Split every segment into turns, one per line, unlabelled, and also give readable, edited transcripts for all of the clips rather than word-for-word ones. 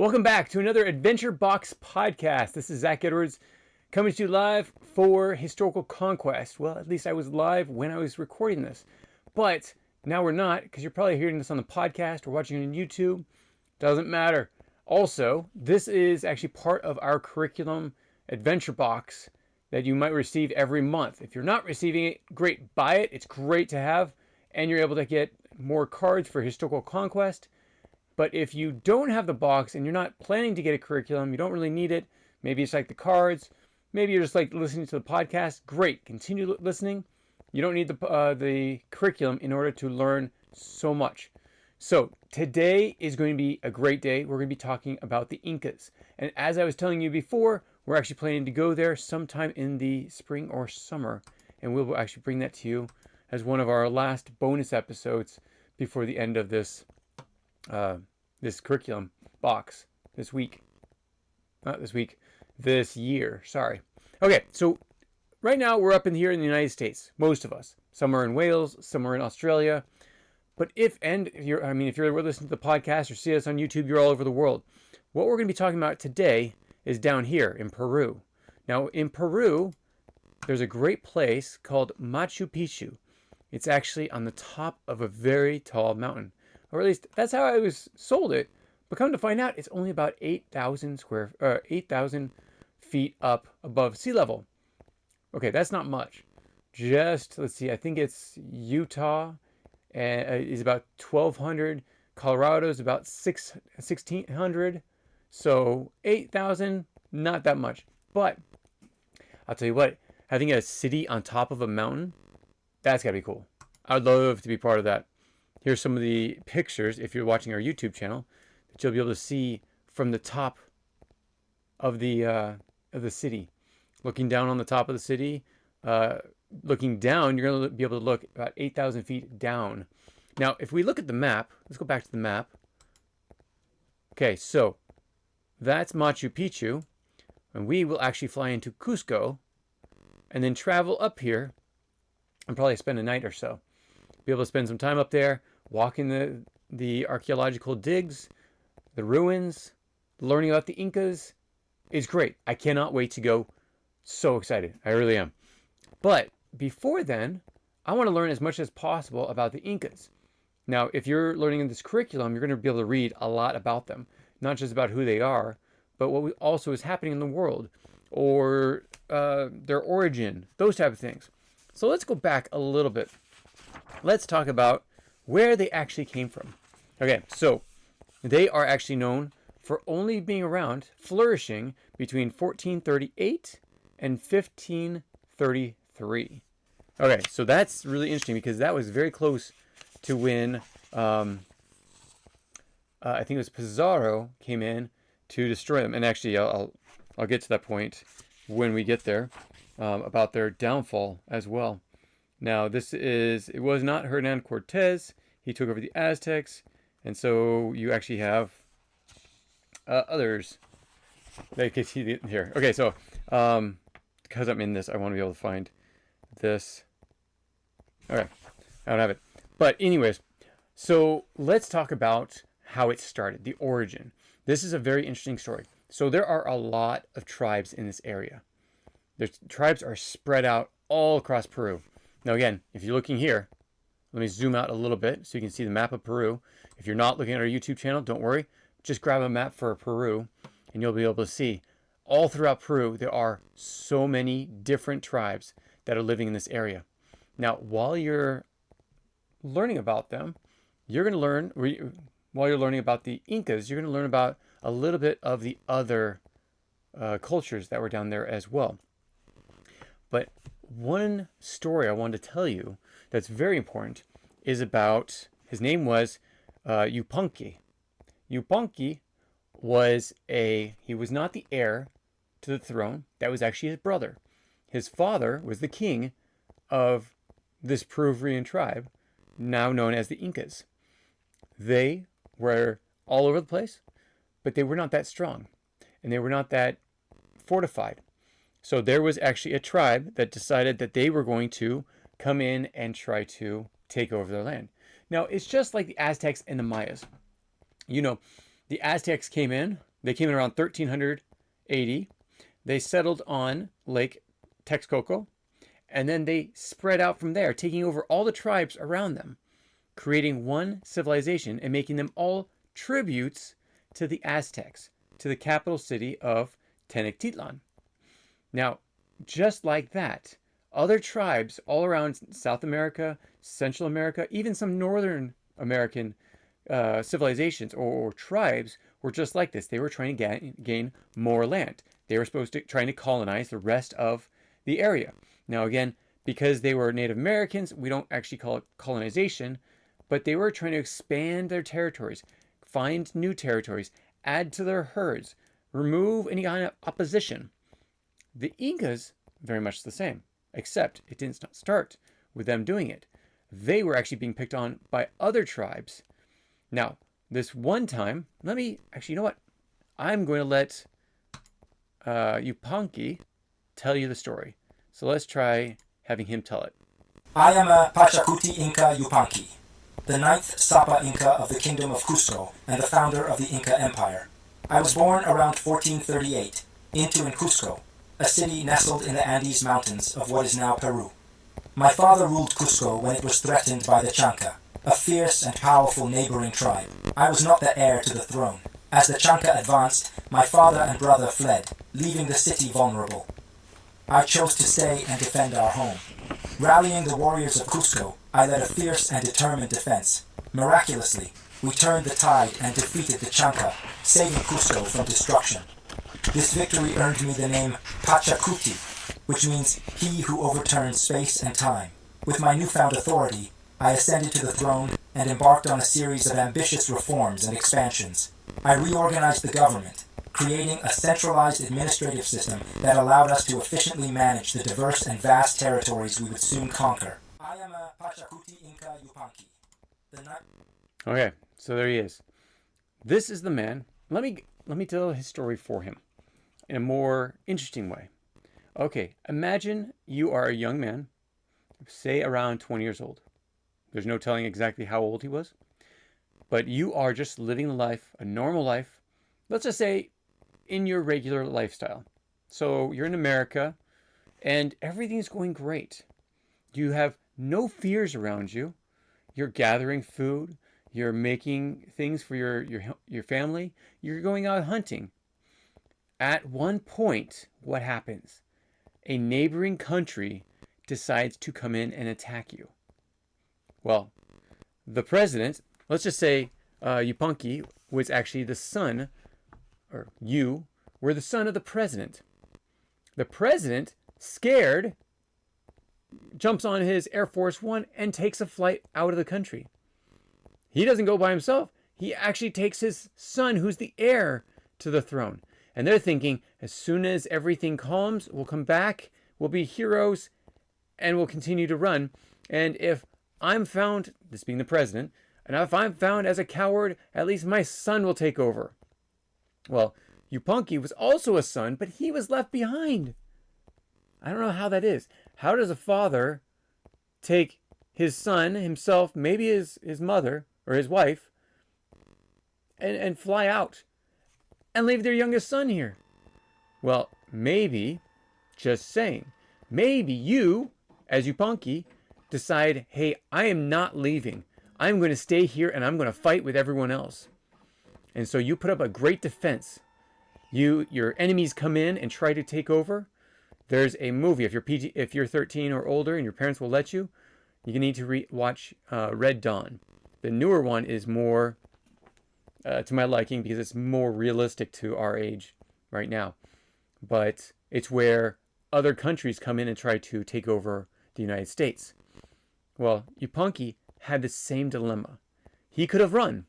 Welcome back to another Adventure Box podcast. This is Zach Edwards coming to you live for Historical Conquest. Well, at least I was live when I was recording this. But now we're not, because you're probably hearing this on the podcast or watching it on YouTube. Doesn't matter. Also, this is actually part of our curriculum Adventure Box that you might receive every month. If you're not receiving it, great, buy it. It's great to have. And you're able to get more cards for Historical Conquest. But if you don't have the box and you're not planning to get a curriculum, you don't really need it. Maybe it's like the cards. Maybe you're just like listening to the podcast. Great. Continue listening. You don't need the curriculum in order to learn so much. So today is going to be a great day. We're going to be talking about the Incas. And as I was telling you before, we're actually planning to go there sometime in the spring or summer. And we'll actually bring that to you as one of our last bonus episodes before the end of this curriculum box this year. Sorry. Okay, so right now we're up in here in the United States, most of us. Some are in Wales, some are in Australia. But if you're listening to the podcast or see us on YouTube, you're all over the world. What we're going to be talking about today is down here in Peru. Now, in Peru, there's a great place called Machu Picchu. It's actually on the top of a very tall mountain. Or at least that's how I was sold it. But come to find out, it's only about 8,000 feet up above sea level. Okay, that's not much. Just, let's see, I think it's Utah is about 1,200. Colorado is about 1,600. So 8,000, not that much. But I'll tell you what, having a city on top of a mountain, that's got to be cool. I'd love to be part of that. Here's some of the pictures, if you're watching our YouTube channel, that you'll be able to see from the top of the city. Looking down on the top of the city, looking down, you're going to be able to look about 8,000 feet down. Now, if we look at the map, let's go back to the map. Okay, so that's Machu Picchu, and we will actually fly into Cuzco, and then travel up here, and probably spend a night or so. Be able to spend some time up there, walking the archaeological digs, the ruins, learning about the Incas is great. I cannot wait to go. So excited. I really am. But before then, I want to learn as much as possible about the Incas. Now, if you're learning in this curriculum, you're going to be able to read a lot about them. Not just about who they are, but what also is happening in the world, or their origin, those type of things. So let's go back a little bit. Let's talk about where they actually came from. Okay, so they are actually known for only being around, flourishing between 1438 and 1533. Okay, so that's really interesting because that was very close to when I think it was Pizarro came in to destroy them. And actually, I'll get to that point when we get there about their downfall as well. Now, it was not Hernan Cortez. He took over the Aztecs. And so you actually have others that you can see here. Okay, so because I'm in this, I want to be able to find this. Okay, I don't have it. But anyways, so let's talk about how it started, the origin. This is a very interesting story. So there are a lot of tribes in this area. The tribes are spread out all across Peru. Now again, if you're looking here, let me zoom out a little bit so you can see the map of Peru. If you're not looking at our YouTube channel, don't worry. Just grab a map for Peru and you'll be able to see all throughout Peru, there are so many different tribes that are living in this area. Now, while you're learning about them, you're going to learn, while you're learning about the Incas, you're going to learn about a little bit of the other cultures that were down there as well. But one story I wanted to tell you that's very important is about, his name was Yupanqui. Yupanqui he was not the heir to the throne. That was actually his brother. His father was the king of this Peruvian tribe, now known as the Incas. They were all over the place, but they were not that strong, and they were not that fortified. So there was actually a tribe that decided that they were going to come in and try to take over their land. Now, it's just like the Aztecs and the Mayas. You know, the Aztecs came in, They came in around 1380. They settled on Lake Texcoco, and then they spread out from there, taking over all the tribes around them, creating one civilization and making them all tributes to the Aztecs, to the capital city of Tenochtitlan. Now, just like that, other tribes all around South America, Central America, even some Northern American civilizations or tribes were just like this. They were trying to gain more land. They were trying to colonize the rest of the area. Now, again, because they were Native Americans, we don't actually call it colonization, but they were trying to expand their territories, find new territories, add to their herds, remove any kind of opposition. The Incas, very much the same, except it didn't start with them doing it. They were actually being picked on by other tribes. Now, this one time, you know what? I'm going to let Yupanqui tell you the story. So let's try having him tell it.
I am a Pachacuti Inca Yupanqui, the 9th Sapa Inca of the Kingdom of Cuzco and the founder of the Inca Empire. I was born around 1438 in Cuzco, a city nestled in the Andes Mountains of what is now Peru. My father ruled Cuzco when it was threatened by the Chanca, a fierce and powerful neighboring tribe. I was not the heir to the throne. As the Chanca advanced, my father and brother fled, leaving the city vulnerable. I chose to stay and defend our home. Rallying the warriors of Cuzco, I led a fierce and determined defense. Miraculously, we turned the tide and defeated the Chanca, saving Cuzco from destruction. This victory earned me the name Pachacuti, which means he who overturns space and time. With my newfound authority, I ascended to the throne and embarked on a series of ambitious reforms and expansions. I reorganized the government, creating a centralized administrative system that allowed us to efficiently manage the diverse and vast territories we would soon conquer. I am a Pachacuti Inca Yupanqui.
Okay, so there he is. This is the man. Let me tell his story for him in a more interesting way. Okay, imagine you are a young man, say around 20 years old. There's no telling exactly how old he was, but you are just living life, a normal life. Let's just say in your regular lifestyle. So you're in America and everything's going great. You have no fears around you. You're gathering food. You're making things for your family. You're going out hunting. At one point, what happens? A neighboring country decides to come in and attack you. Well, the president, let's just say Yupanqui was actually the son, or you were the son of the president. The president, scared, jumps on his Air Force One and takes a flight out of the country. He doesn't go by himself. He actually takes his son, who's the heir to the throne. And they're thinking, as soon as everything calms, we'll come back, we'll be heroes, and we'll continue to run. And if I'm found, this being the president, and if I'm found as a coward, at least my son will take over. Well, Yupanqui was also a son, but he was left behind. I don't know how that is. How does a father take his son, himself, maybe his mother or his wife, and fly out and leave their youngest son here? Well, maybe, just saying, maybe you, as Yupanqui, decide, hey, I am not leaving. I'm going to stay here and I'm going to fight with everyone else. And so you put up a great defense. Your enemies come in and try to take over. There's a movie, if you're 13 or older and your parents will let you, you need to watch Red Dawn. The newer one is more to my liking because it's more realistic to our age right now. But it's where other countries come in and try to take over the United States. Well, Yupanqui had the same dilemma. He could have run.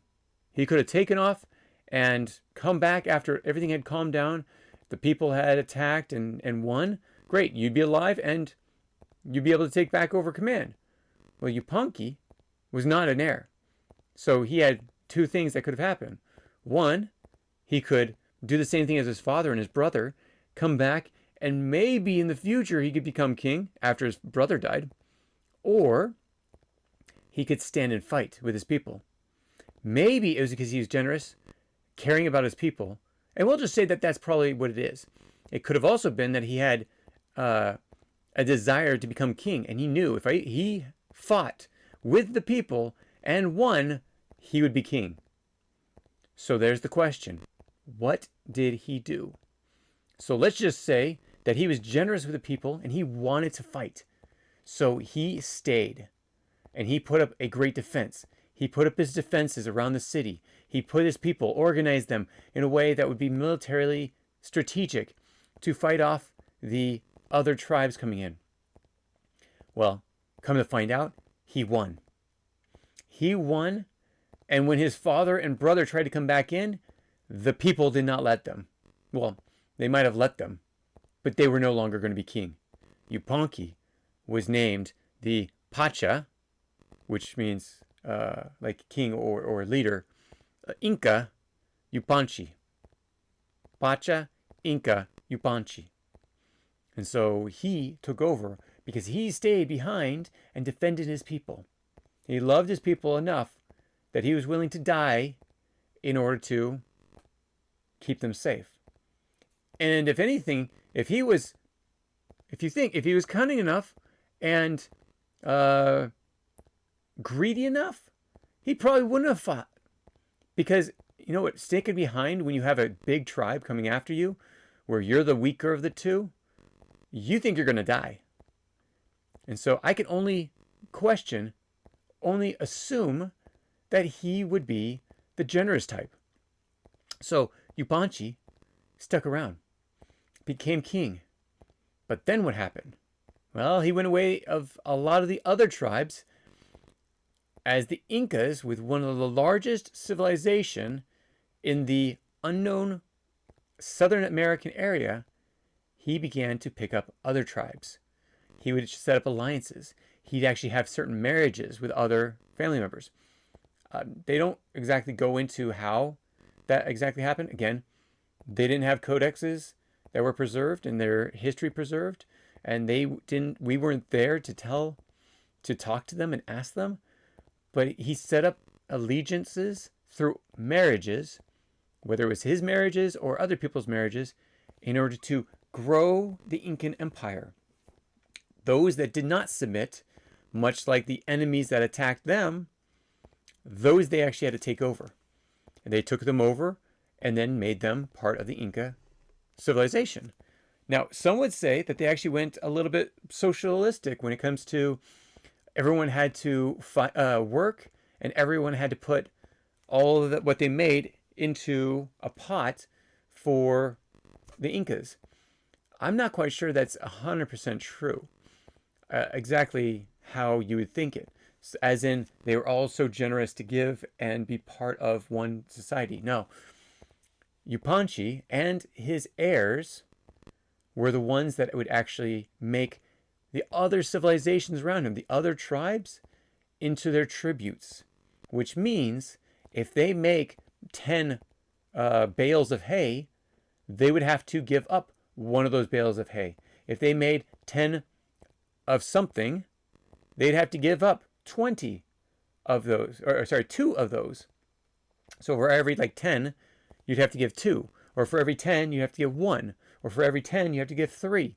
He could have taken off and come back after everything had calmed down. The people had attacked and won. Great, you'd be alive and you'd be able to take back over command. Well, Yupanqui was not an heir. So he had two things that could have happened. One, he could do the same thing as his father and his brother, come back, and maybe in the future he could become king after his brother died. Or he could stand and fight with his people. Maybe it was because he was generous, caring about his people, And we'll just say that that's probably what it is. It could have also been that he had uh, a desire to become king, and he knew if he fought with the people and won, he would be king. So there's the question. What did he do? So let's just say that he was generous with the people and he wanted to fight. So he stayed and he put up a great defense. He put up his defenses around the city. He put his people, organized them in a way that would be militarily strategic to fight off the other tribes coming in. Well, come to find out, he won. He won, and when his father and brother tried to come back in, the people did not let them. Well, they might have let them, but they were no longer going to be king. Yupanqui was named the Pacha, which means like king or leader, Inca Yupanqui. Pacha Inca Yupanqui. And so he took over because he stayed behind and defended his people. He loved his people enough that he was willing to die in order to keep them safe. And if anything, if he was cunning enough and greedy enough, he probably wouldn't have fought. Because you know what, sticking behind when you have a big tribe coming after you, where you're the weaker of the two, you think you're going to die. And so I can only assume that he would be the generous type. So Yupanqui stuck around, became king. But then what happened? Well, he went away of a lot of the other tribes as the Incas, with one of the largest civilization in the unknown Southern American area, he began to pick up other tribes. He would set up alliances. He'd actually have certain marriages with other family members. They don't exactly go into how that exactly happened. Again, they didn't have codexes that were preserved and their history preserved, and we weren't there to talk to them and ask them. But he set up allegiances through marriages, whether it was his marriages or other people's marriages, in order to grow the Incan Empire. Those that did not submit, much like the enemies that attacked them, those they actually had to take over. And they took them over and then made them part of the Inca civilization. Now, some would say that they actually went a little bit socialistic when it comes to everyone had to work, and everyone had to put all of what they made into a pot for the Incas. I'm not quite sure that's 100% true. Exactly how you would think it. As in, they were all so generous to give and be part of one society. No. Yupanqui and his heirs were the ones that would actually make the other civilizations around him, the other tribes, into their tributes. Which means if they make 10 bales of hay, they would have to give up one of those bales of hay. If they made 10 of something, they'd have to give up 20 of those, or sorry, 2 of those. So for every 10, you'd have to give 2. Or for every 10, you have to give 1. Or for every 10, you have to give 3.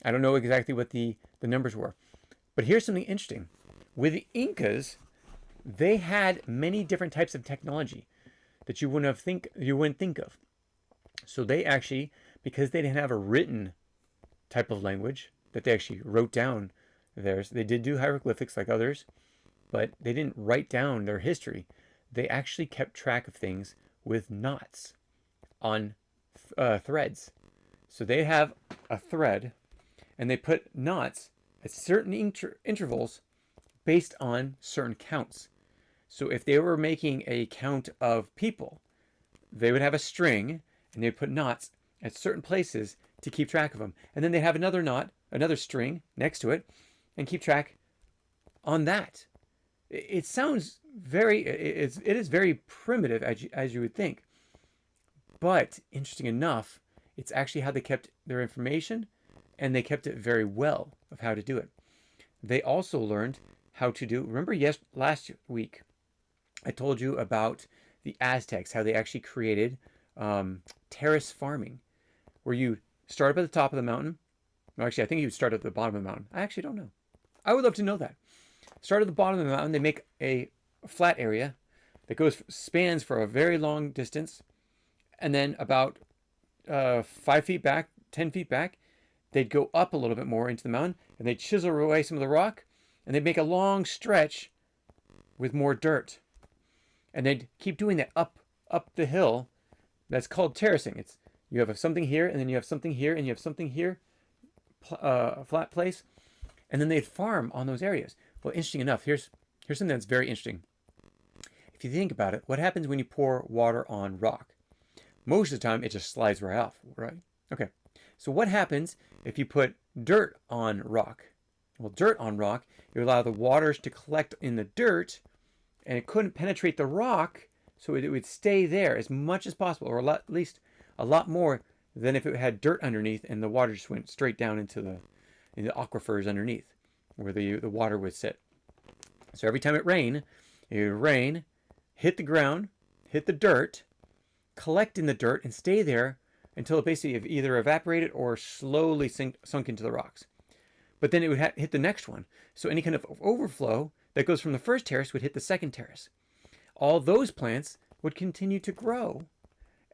I don't know exactly what the numbers were. But here's something interesting. With the Incas, they had many different types of technology that you wouldn't think of. So they actually, because they didn't have a written type of language that they actually wrote down theirs, they did do hieroglyphics like others, but they didn't write down their history. They actually kept track of things with knots on threads. So they have a thread, and they put knots at certain intervals based on certain counts. So if they were making a count of people, they would have a string, and they'd put knots at certain places to keep track of them. And then they have another knot, another string next to it, and keep track on that. It sounds it is very primitive as you would think. But interesting enough, it's actually how they kept their information, and they kept it very well of how to do it. They also learned how to do, remember last week, I told you about the Aztecs, how they actually created terrace farming, where you start up at the top of the mountain. No, actually, I think you start at the bottom of the mountain. I actually don't know. I would love to know that. Start at the bottom of the mountain. They make a flat area that spans for a very long distance, and then about 5 feet back, 10 feet back, they'd go up a little bit more into the mountain, and they'd chisel away some of the rock, and they'd make a long stretch with more dirt, and they'd keep doing that up the hill. That's called terracing. It's you have something here, and then you have something here, and you have something here, a flat place, and then they'd farm on those areas. Well, interesting enough, here's something that's very interesting. If you think about it, what happens when you pour water on rock? Most of the time, it just slides right off, right? Okay. So what happens if you put dirt on rock? Well, dirt on rock, it would allow the waters to collect in the dirt, and it couldn't penetrate the rock, so it would stay there as much as possible, or at least a lot more than if it had dirt underneath and the water just went straight down into the aquifers underneath, where the water would sit. So every time it would rain, hit the ground, hit the dirt, collect in the dirt, and stay there until it basically either evaporated or slowly sunk into the rocks. But then it would hit the next one. So any kind of overflow that goes from the first terrace would hit the second terrace. All those plants would continue to grow,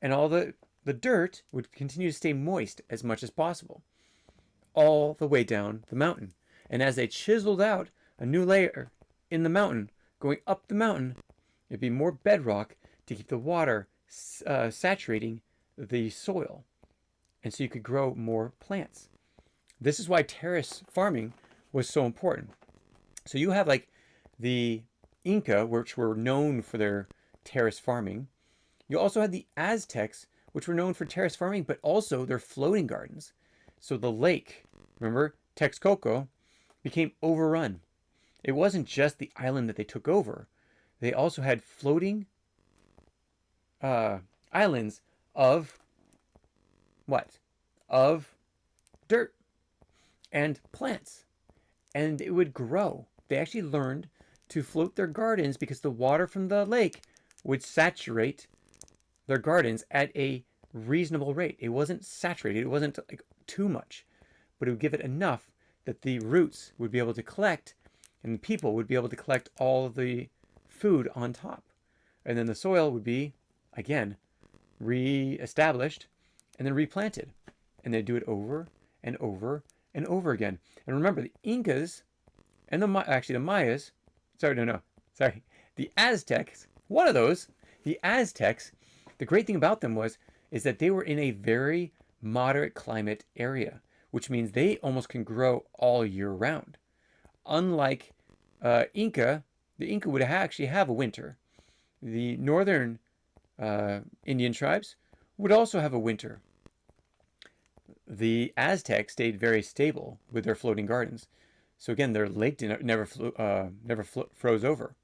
and all the dirt would continue to stay moist as much as possible, all the way down the mountain. And as they chiseled out a new layer in the mountain, going up the mountain, it'd be more bedrock to keep the water saturating the soil, and so you could grow more plants. This is why terrace farming was so important. So you have like the Inca, which were known for their terrace farming. You also had the Aztecs, which were known for terrace farming, but also their floating gardens. So the lake, remember, Texcoco, became overrun. It wasn't just the island that they took over. They also had floating islands of what? Of dirt and plants. And it would grow. They actually learned to float their gardens because the water from the lake would saturate their gardens at a reasonable rate. It wasn't saturated. It wasn't like too much, but it would give it enough that the roots would be able to collect, and the people would be able to collect all the food on top. And then the soil would be, again, re-established and then replanted. And they'd do it over and over and over again. And remember, the Incas and the Mayas, the Aztecs, one of those, the Aztecs, the great thing about them is that they were in a very moderate climate area, which means they almost can grow all year round. Unlike Inca, the Inca would actually have a winter. The northern Indian tribes would also have a winter. The Aztecs stayed very stable with their floating gardens. So again, their lake never froze over.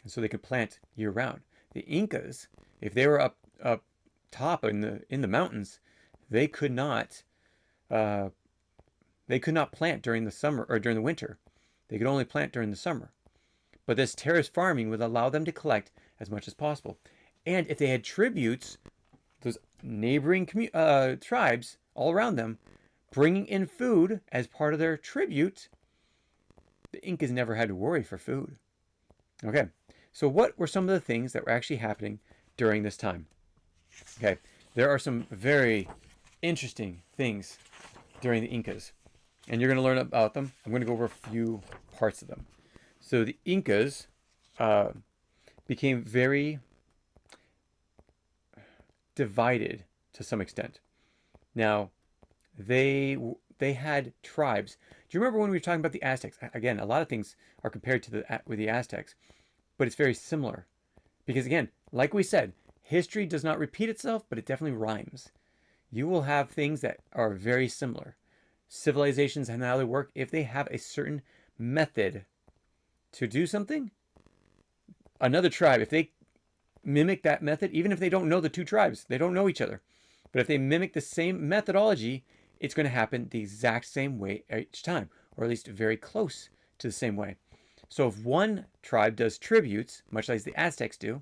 And so they could plant year round. The Incas, if they were up top in the mountains, they could not plant during the summer or during the winter. They could only plant during the summer. But this terrace farming would allow them to collect as much as possible. And if they had tributes, those neighboring tribes all around them, bringing in food as part of their tribute, the Incas never had to worry for food. Okay, so what were some of the things that were actually happening during this time? Okay, there are some very interesting things during the Incas, and you're going to learn about them. I'm going to go over a few parts of them. So the Incas became very divided to some extent. Now, they had tribes. Do you remember when we were talking about the Aztecs? Again, a lot of things are compared to with the Aztecs, but it's very similar. Because again, like we said, history does not repeat itself, but it definitely rhymes. You will have things that are very similar. Civilizations and how they work, if they have a certain method to do something, another tribe, if they mimic that method, even if they don't know the two tribes, they don't know each other, but if they mimic the same methodology, it's going to happen the exact same way each time, or at least very close to the same way. So if one tribe does tributes, much like the Aztecs do,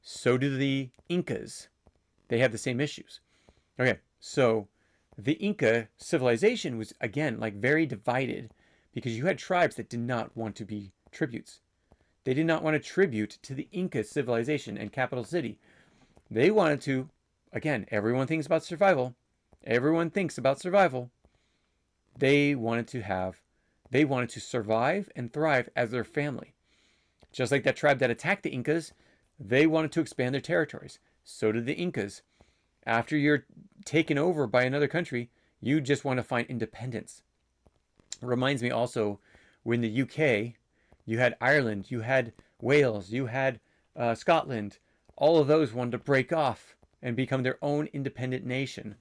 so do the Incas. They have the same issues. Okay, so the Inca civilization was, again, like very divided because you had tribes that did not want to be tributes. They did not want to tribute to the Inca civilization and capital city. They wanted to, again, everyone thinks about survival. Everyone thinks about survival. They wanted to survive and thrive as their family. Just like that tribe that attacked the Incas, they wanted to expand their territories. So did the Incas. After you're taken over by another country, you just want to find independence. It reminds me also when the UK, you had Ireland, you had Wales, you had Scotland. All of those wanted to break off and become their own independent nation.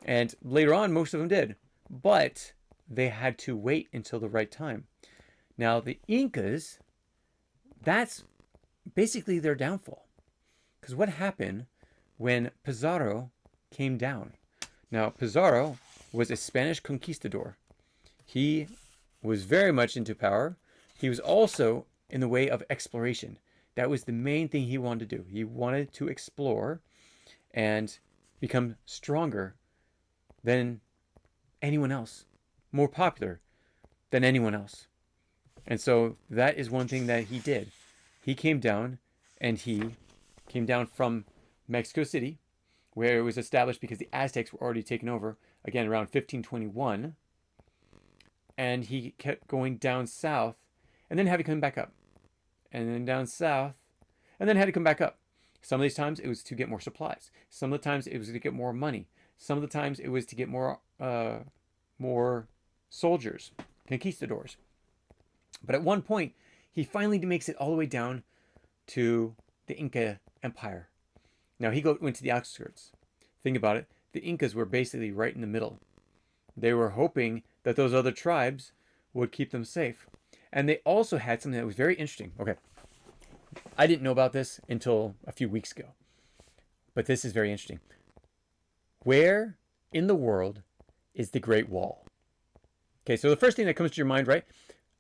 And later on, most of them did. But they had to wait until the right time. Now, the Incas, that's basically their downfall. Because what happened when Pizarro came down? Now, Pizarro was a Spanish conquistador. He was very much into power. He was also in the way of exploration. That was the main thing he wanted to do. He wanted to explore and become stronger than anyone else, more popular than anyone else. And so that is one thing that he did. He came down, and he came down from Mexico City, where it was established because the Aztecs were already taken over, again, around 1521. And he kept going down south, and then had to come back up. And then down south, and then had to come back up. Some of these times it was to get more supplies. Some of the times it was to get more money. Some of the times it was to get more soldiers, conquistadors. But at one point, he finally makes it all the way down to the Inca Empire. Now he went to the outskirts. Think about it. The Incas were basically right in the middle. They were hoping that those other tribes would keep them safe. And they also had something that was very interesting. Okay. I didn't know about this until a few weeks ago. But this is very interesting. Where in the world is the Great Wall? Okay, so the first thing that comes to your mind, right?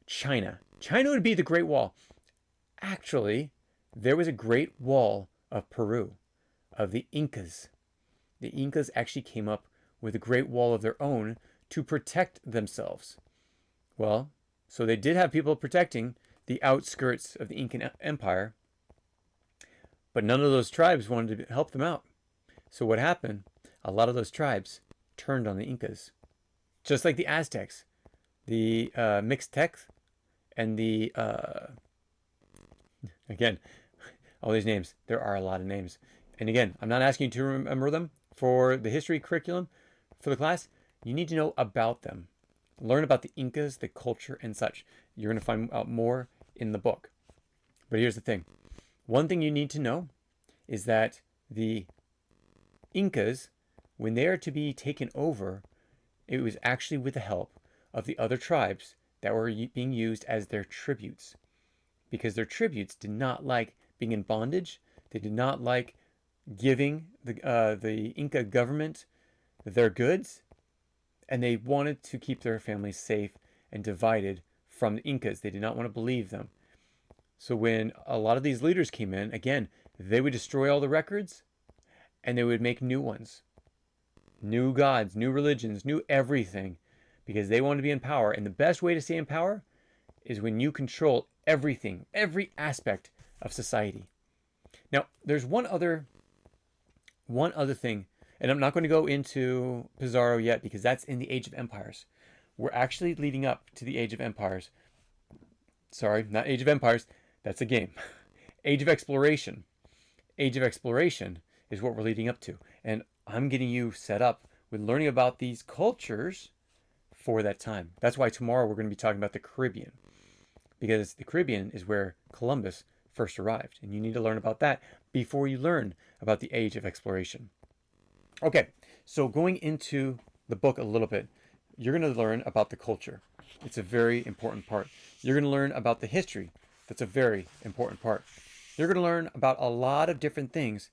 China. China would be the Great Wall. Actually, there was a Great Wall of Peru, of the Incas. The Incas actually came up with a Great Wall of their own to protect themselves. Well, so they did have people protecting the outskirts of the Inca Empire, but none of those tribes wanted to help them out. So what happened? A lot of those tribes turned on the Incas. Just like the Aztecs, the Mixtecs, and the, again, all these names, there are a lot of names. And again, I'm not asking you to remember them for the history curriculum for the class. You need to know about them. Learn about the Incas, the culture, and such. You're going to find out more in the book. But here's the thing. One thing you need to know is that the Incas, when they are to be taken over, it was actually with the help of the other tribes that were being used as their tributes. Because their tributes did not like being in bondage. They did not like giving the Inca government their goods. And they wanted to keep their families safe and divided from the Incas. They did not want to believe them. So when a lot of these leaders came in, again, they would destroy all the records and they would make new ones. New gods, new religions, new everything, because they wanted to be in power. And the best way to stay in power is when you control everything, every aspect of society. Now, there's one other thing, and I'm not going to go into Pizarro yet because that's in the Age of Empires. We're actually leading up to the Age of Empires. Sorry, not Age of Empires. That's a game. Age of Exploration. Age of Exploration is what we're leading up to. And I'm getting you set up with learning about these cultures for that time. That's why tomorrow we're going to be talking about the Caribbean. Because the Caribbean is where Columbus first arrived. And you need to learn about that before you learn about the Age of Exploration. Okay, so going into the book a little bit, you're going to learn about the culture. It's a very important part. You're going to learn about the history. That's a very important part. You're going to learn about a lot of different things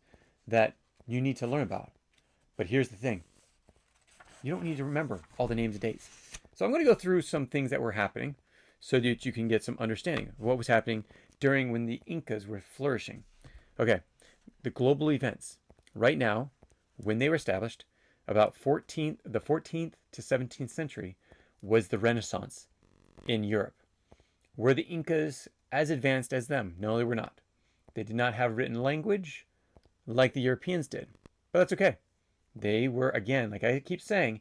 that you need to learn about. But here's the thing. You don't need to remember all the names and dates. So I'm going to go through some things that were happening so that you can get some understanding of what was happening during when the Incas were flourishing. Okay, the global events. Right now, when they were established, about the 14th to 17th century was the Renaissance in Europe. Were the Incas as advanced as them? No, they were not. They did not have written language like the Europeans did. But that's okay. They were, again, like I keep saying,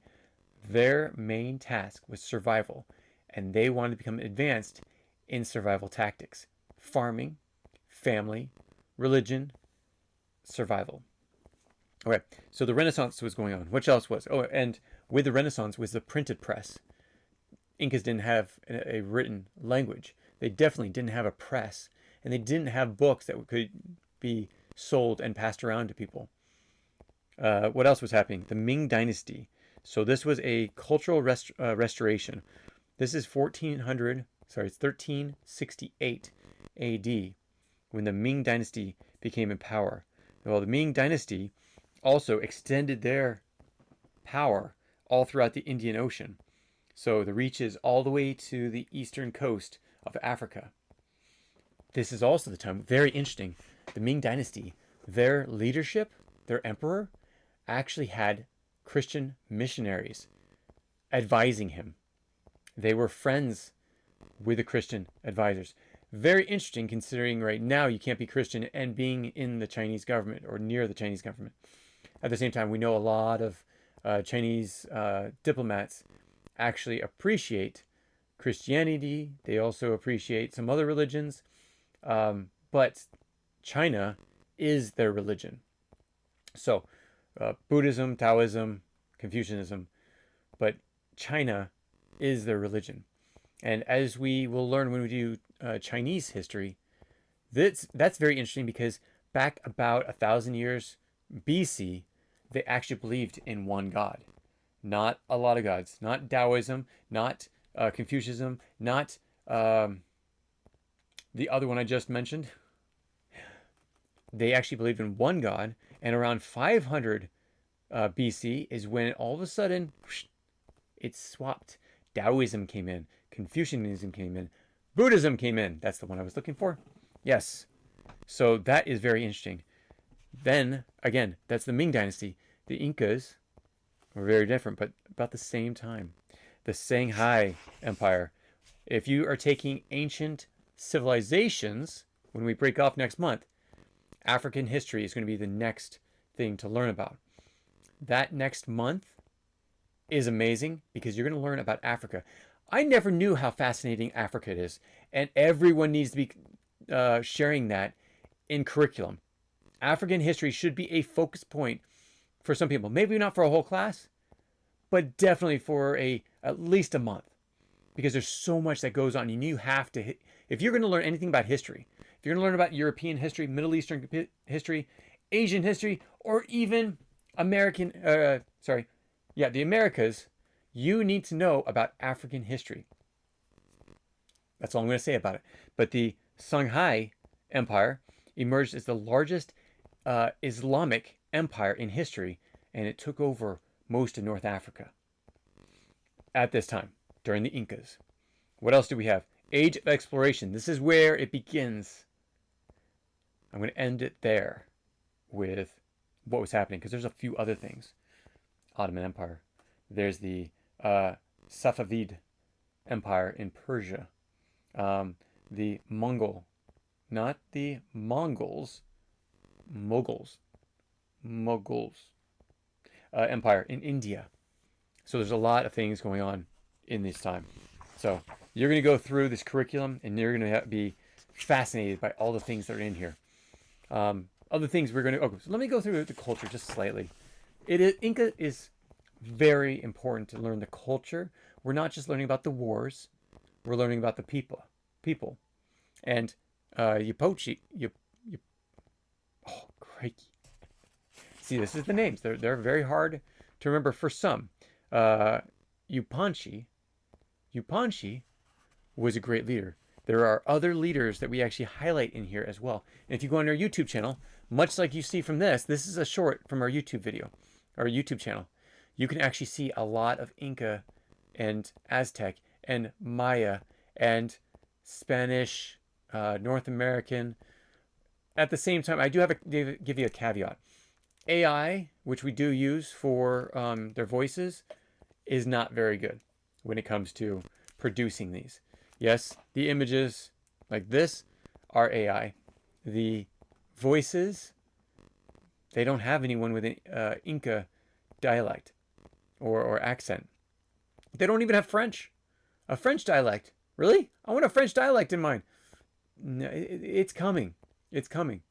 their main task was survival. And they wanted to become advanced in survival tactics: farming, family, religion, survival. Okay, so the Renaissance was going on. What else was? Oh, and with the Renaissance was the printed press. Incas didn't have a written language. They definitely didn't have a press. And they didn't have books that could be sold and passed around to people. What else was happening? The Ming Dynasty. So this was a cultural restoration. This is 1368 AD when the Ming Dynasty became in power. Well, the Ming Dynasty also extended their power all throughout the Indian Ocean. So the reaches all the way to the eastern coast of Africa. This is also the time, very interesting, the Ming Dynasty, their leadership, their emperor, actually had Christian missionaries advising him. They were friends with the Christian advisors. Very interesting, considering right now you can't be Christian and being in the Chinese government or near the Chinese government. At the same time, we know a lot of Chinese diplomats actually appreciate Christianity. They also appreciate some other religions. But China is their religion. So Buddhism, Taoism, Confucianism, but China is their religion. And as we will learn when we do Chinese history, that's very interesting because back about 1,000 years BC, they actually believed in one God. Not a lot of gods. Not Taoism, not Confucianism, not the other one I just mentioned. They actually believed in one God, and around 500 BC is when all of a sudden it swapped. Taoism came in, Confucianism came in, Buddhism came in. That's the one I was looking for. Yes. So that is very interesting. Then, again, that's the Ming Dynasty. The Incas were very different, but about the same time. The Shanghai Empire. If you are taking ancient civilizations, when we break off next month, African history is going to be the next thing to learn about. That next month is amazing because you're going to learn about Africa. I never knew how fascinating Africa is, and everyone needs to be sharing that in curriculum. African history should be a focus point for some people. Maybe not for a whole class, but definitely for at least a month, because there's so much that goes on. And you have to, if you're going to learn anything about history, if you're going to learn about European history, Middle Eastern history, Asian history, or even the Americas, you need to know about African history. That's all I'm going to say about it. But the Shanghai Empire emerged as the largest Islamic empire in history, and it took over most of North Africa at this time, during the Incas. What else do we have? Age of exploration. This is where it begins. I'm going to end it there with what was happening, because there's a few other things. Ottoman Empire. There's the Safavid Empire in Persia. The Mongol, not the Mongols, Mughals Empire in India. So there's a lot of things going on in this time. So you're going to go through this curriculum and you're going to be fascinated by all the things that are in here. Other things we're going to... Okay, so let me go through the culture just slightly. Inca is very important to learn the culture. We're not just learning about the wars. We're learning about the people. And Yupochi... Oh, crikey. See, this is the names. They're very hard to remember for some. Yupanqui was a great leader. There are other leaders that we actually highlight in here as well. And if you go on our YouTube channel, much like you see from this is a short from our YouTube video, our YouTube channel. You can actually see a lot of Inca and Aztec and Maya and Spanish, North American. At the same time, I do have to give you a caveat. AI, which we do use for their voices, is not very good when it comes to producing these. Yes, the images like this are AI. The voices, they don't have anyone with an Inca dialect or accent. They don't even have French. A French dialect. Really? I want a French dialect in mine. No, it's coming. It's coming.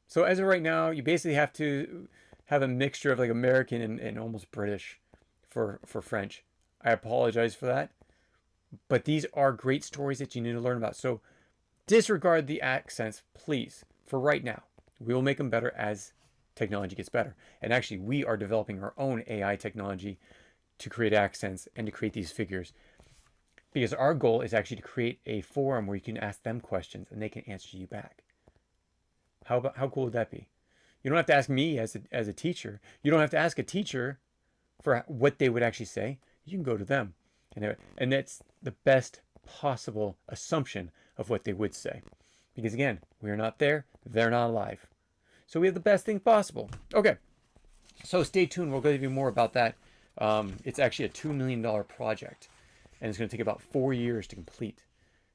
So as of right now, you basically have to have a mixture of like American and almost British for French. I apologize for that, but these are great stories that you need to learn about. So disregard the accents, please, for right now. We will make them better as technology gets better. And actually, we are developing our own AI technology to create accents and to create these figures. Because our goal is actually to create a forum where you can ask them questions and they can answer you back. How cool would that be? You don't have to ask me as a teacher. You don't have to ask a teacher for what they would actually say. You can go to them, and that's the best possible assumption of what they would say. Because again, we are not there. They're not alive. So we have the best thing possible. Okay, so stay tuned. We'll give you more about that. It's actually a $2 million project, and it's going to take about 4 years to complete.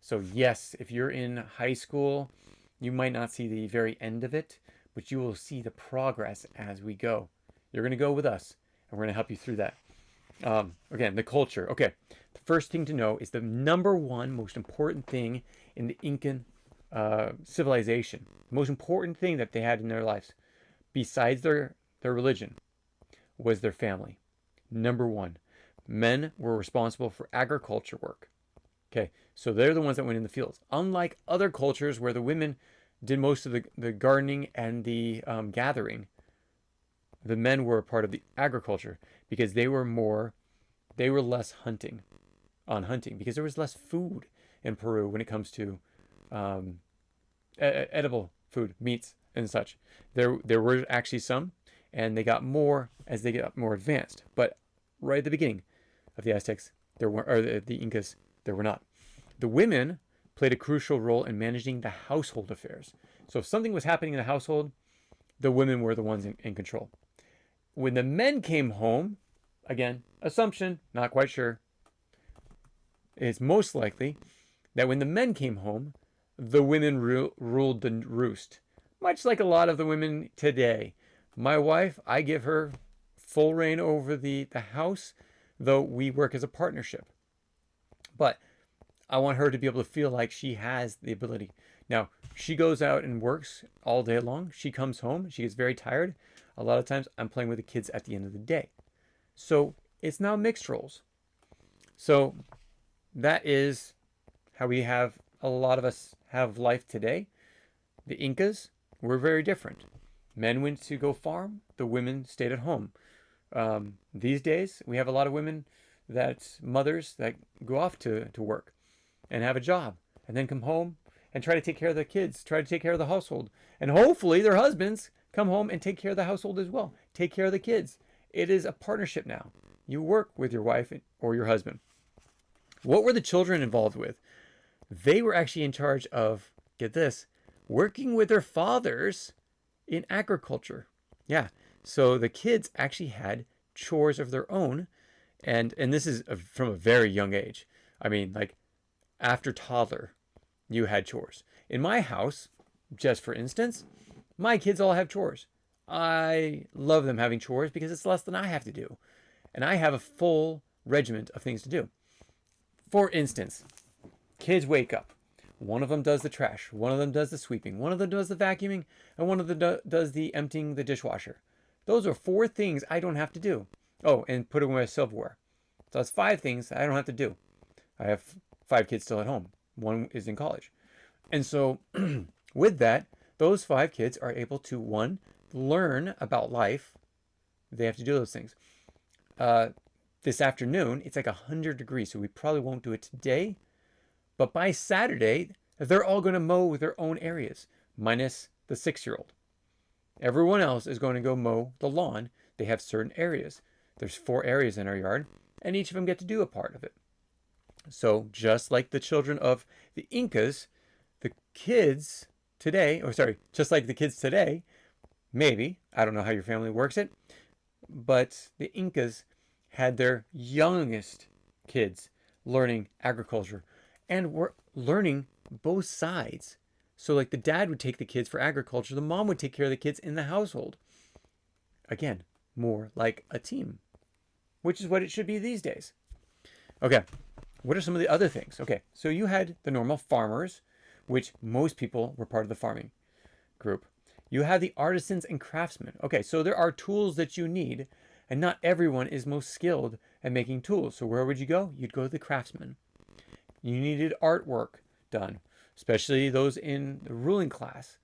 So yes, if you're in high school, you might not see the very end of it, but you will see the progress as we go. You're going to go with us, and we're going to help you through that. Again, the culture. Okay, the first thing to know is the number one most important thing in the Incan civilization. The most important thing that they had in their lives, besides their religion, was their family. Number one, men were responsible for agriculture work. Okay, so they're the ones that went in the fields. Unlike other cultures where the women did most of the gardening and the gathering, the men were a part of the agriculture because they were less hunting because there was less food in Peru when it comes to edible food, meats and such. There were actually some, and they got more as they got more advanced. But right at the beginning of the Aztecs, the Incas, there were not. The women played a crucial role in managing the household affairs. So if something was happening in the household, the women were the ones in control. When the men came home, again, assumption, not quite sure, it's most likely that when the men came home, the women ruled the roost, much like a lot of the women today. My wife, I give her full reign over the house, though we work as a partnership. But I want her to be able to feel like she has the ability. Now, she goes out and works all day long. She comes home. She gets very tired. A lot of times, I'm playing with the kids at the end of the day. So it's now mixed roles. So that is how a lot of us have life today. The Incas were very different. Men went to go farm. The women stayed at home. These days, we have a lot of mothers that go off to work and have a job and then come home and try to take care of the kids, try to take care of the household. And hopefully their husbands come home and take care of the household as well. Take care of the kids. It is a partnership now. You work with your wife or your husband. What were the children involved with? They were actually in charge of, get this, working with their fathers in agriculture. Yeah. So the kids actually had chores of their own. And this is from a very young age. I mean, like after toddler, you had chores. In my house, just for instance, my kids all have chores. I love them having chores because it's less than I have to do. And I have a full regiment of things to do. For instance, kids wake up. One of them does the trash. One of them does the sweeping. One of them does the vacuuming. And one of them does the emptying the dishwasher. Those are 4 things I don't have to do. Oh, and put away my silverware. So that's 5 things I don't have to do. I have 5 kids still at home. One is in college. And so with that, those 5 kids are able to, 1, learn about life. They have to do those things. This afternoon, it's like 100 degrees, so we probably won't do it today. But by Saturday, they're all going to mow their own areas, minus the 6-year-old. Everyone else is going to go mow the lawn. They have certain areas. There's 4 areas in our yard, and each of them get to do a part of it. So just like the children of the Incas, just like the kids today, Maybe. I don't know how your family works it. But the Incas had their youngest kids learning agriculture and were learning both sides. So, like, the dad would take the kids for agriculture, the mom would take care of the kids in the household. Again, more like a team, which is what it should be these days. Okay, what are some of the other things? Okay, so you had the normal farmers, which most people were part of the farming group. You have the artisans and craftsmen. Okay, so there are tools that you need, and not everyone is most skilled at making tools. So where would you go? You'd go to the craftsmen. You needed artwork done, especially those in the ruling class.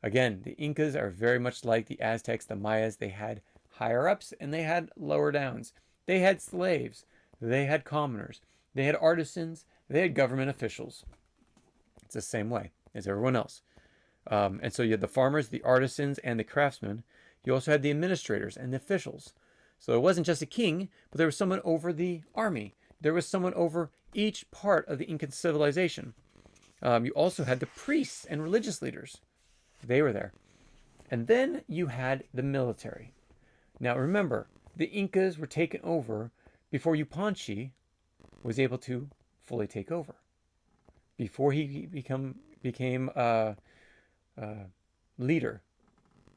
Again, the Incas are very much like the Aztecs, the Mayas. They had higher ups and they had lower downs. They had slaves. They had commoners. They had artisans. They had government officials. It's the same way as everyone else. And so you had the farmers, the artisans, and the craftsmen. You also had the administrators and the officials. So it wasn't just a king, but there was someone over the army. There was someone over each part of the Incan civilization. You also had the priests and religious leaders. They were there. And then you had the military. Now remember, the Incas were taken over before Yupanqui was able to fully take over. Before he became leader,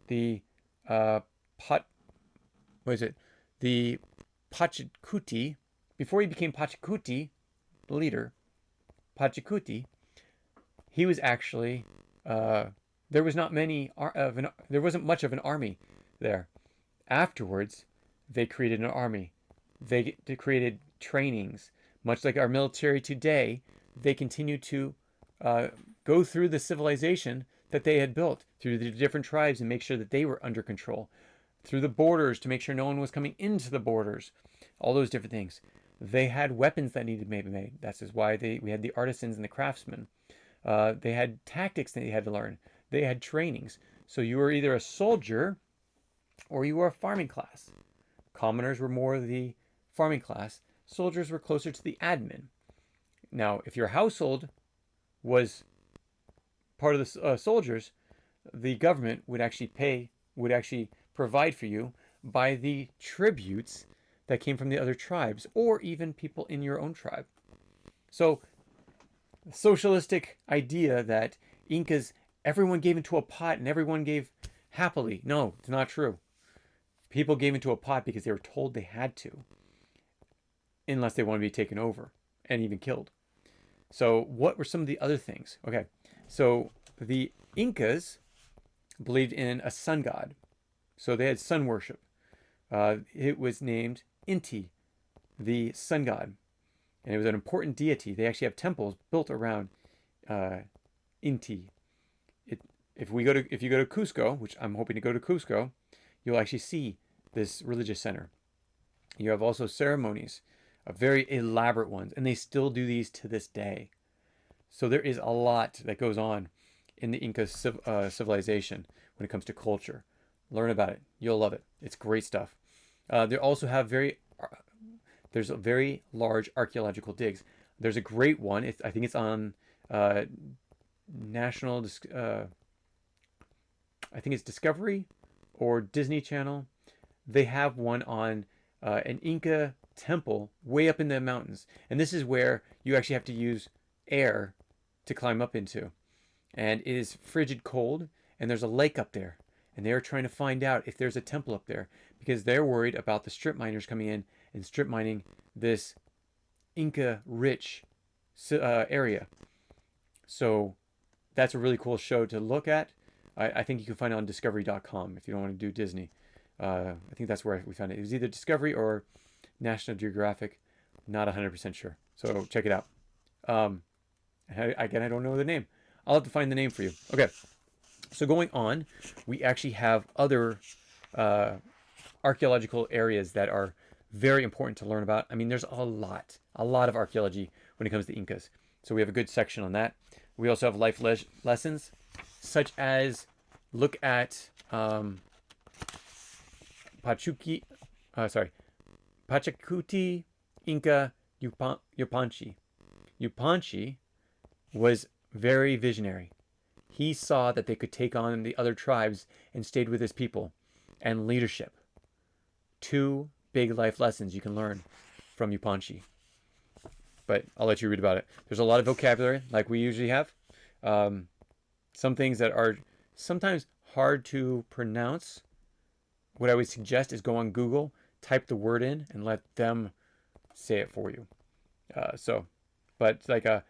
the pot what is it? The Pachacuti. Before he became Pachacuti, the leader, Pachacuti, he was actually there was not many there wasn't much of an army there. Afterwards, they created an army. They created trainings, much like our military today. They continue to go through the civilization that they had built through the different tribes and make sure that they were under control, through the borders to make sure no one was coming into the borders, all those different things. They had weapons that needed to be made. That's why we had the artisans and the craftsmen. They had tactics that they had to learn. They had trainings. So you were either a soldier or you were a farming class. Commoners were more the farming class. Soldiers were closer to the admin. Now, if your household was part of the soldiers, the government would actually provide for you by the tributes that came from the other tribes or even people in your own tribe. So, the socialistic idea that Incas, everyone gave into a pot and everyone gave happily. No, it's not true. People gave into a pot because they were told they had to, unless they wanted to be taken over and even killed. So what were some of the other things? Okay, so the Incas believed in a sun god. So they had sun worship. It was named Inti, the sun god. And it was an important deity. They actually have temples built around Inti. If you go to Cuzco, which I'm hoping to go to Cuzco, you'll actually see this religious center. You have also ceremonies, very elaborate ones, and they still do these to this day. So there is a lot that goes on in the Inca civilization when it comes to culture. Learn about it. You'll love it. It's great stuff. They also have there's a very large archaeological digs. There's a great one. I think it's on National. I think it's Discovery or Disney Channel. They have one on an Inca temple way up in the mountains, and this is where you actually have to use air to climb up into, and it is frigid cold, and there's a lake up there, and they're trying to find out if there's a temple up there because they're worried about the strip miners coming in and strip mining this Inca rich area. So that's a really cool show to look at. I think you can find it on discovery.com if you don't want to do Disney. I think that's where we found it. It was either Discovery or National Geographic. Not 100% sure. So check it out. Again, I don't know the name. I'll have to find the name for you. Okay. So going on, we actually have other archaeological areas that are very important to learn about. I mean, there's a lot of archaeology when it comes to Incas. So we have a good section on that. We also have life lessons, such as look at Pachacuti Inca Yupanqui. Yupanqui was very visionary. He saw that they could take on the other tribes and stayed with his people. And leadership. 2 big life lessons you can learn from Yupanqui. But I'll let you read about it. There's a lot of vocabulary, like we usually have. Some things that are sometimes hard to pronounce. What I would suggest is go on Google, type the word in, and let them say it for you. But like a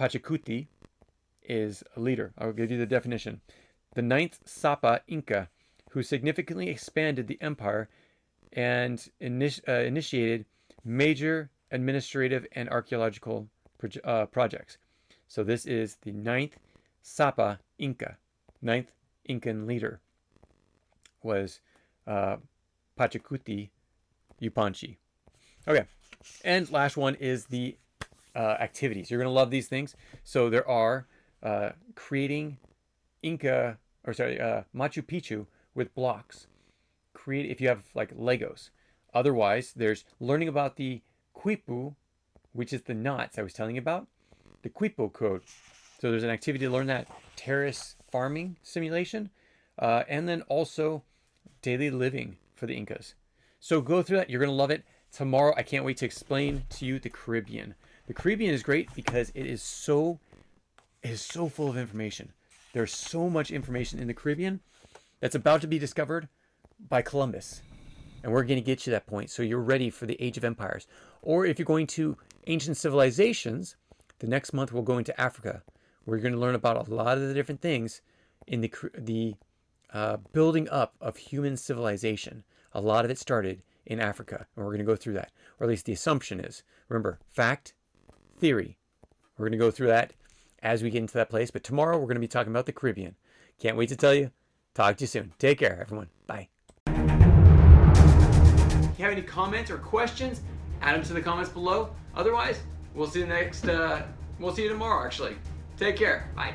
Pachacuti is a leader. I'll give you the definition. The 9th Sapa Inca, who significantly expanded the empire and initiated major administrative and archaeological projects. So this is the 9th Sapa Inca. 9th Incan leader was Pachacuti Yupanqui. Okay, and last one is the activities. You're going to love these things. So there are creating Machu Picchu with blocks. Create if you have like Legos. Otherwise, there's learning about the quipu, which is the knots I was telling you about, the quipu code. So there's an activity to learn that, terrace farming simulation, and then also daily living for the Incas. So go through that. You're going to love it. Tomorrow, I can't wait to explain to you the Caribbean. The Caribbean is great because it is so full of information. There's so much information in the Caribbean that's about to be discovered by Columbus. And we're going to get you to that point so you're ready for the Age of Empires. Or if you're going to ancient civilizations, the next month we'll go into Africa. We're going to learn about a lot of the different things in the building up of human civilization. A lot of it started in Africa, and we're going to go through that. Or at least the assumption is. Remember, fact, theory. We're going to go through that as we get into that place. But tomorrow we're going to be talking about the Caribbean. Can't wait to tell you. Talk to you soon. Take care, everyone. Bye. If you have any comments or questions, add them to the comments below. Otherwise, we'll see you tomorrow, actually. Take care. Bye.